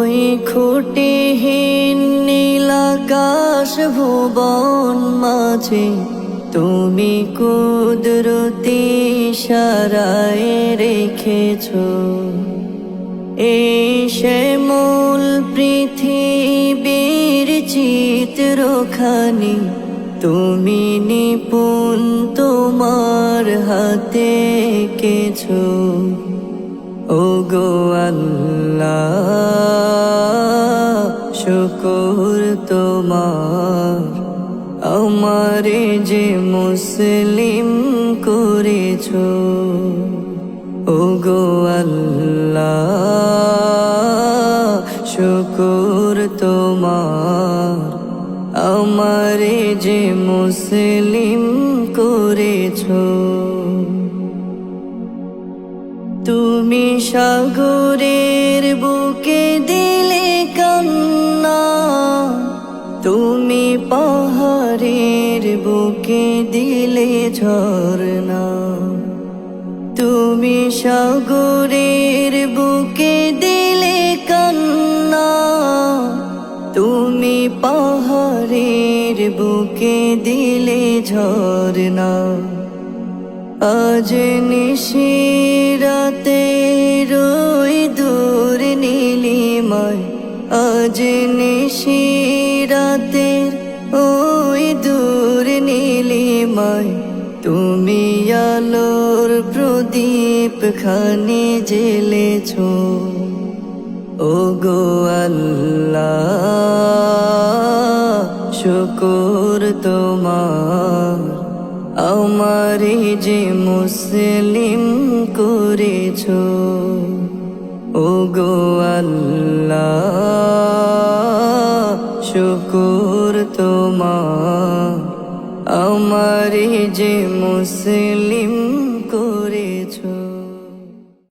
ওই খুঁটিহীন নীলাকাশ ভুবন মাঝে তুমি কুদরতি ইশারায় রেখেছো এই শ্যামল পৃথিবীর চিত্রখানি তুমি নিপুণ তোমার হাতে এঁকেছো। ওগো আল্লাহ শুকর তোমার আমারে যে মুসলিম করেছো। ওগো আল্লাহ শুকর তোমার আমারে যে মুসলিম করেছো। তুমি সাগরের বুকে দিলে কান্না, তুমি পাহাড়ের বুকে দিলে ঝরনা। তুমি সাগরের বুকে দিলে কান্না, তুমি পাহাড়ের বুকে দিলে ঝরনা। আজ নিশিরাতে রই দূর নীলিমায়, আজ নিশিরাতে ওই দূর নীলিমায় তুমি আলোর প্রদীপ খানি জ্বেলেছো। ওগো আল্লাহ শুকর তোমার আমারে যে মুসলিম করেছো। ওগো আল্লাহ শুকর তোমার আমারে যে মুসলিম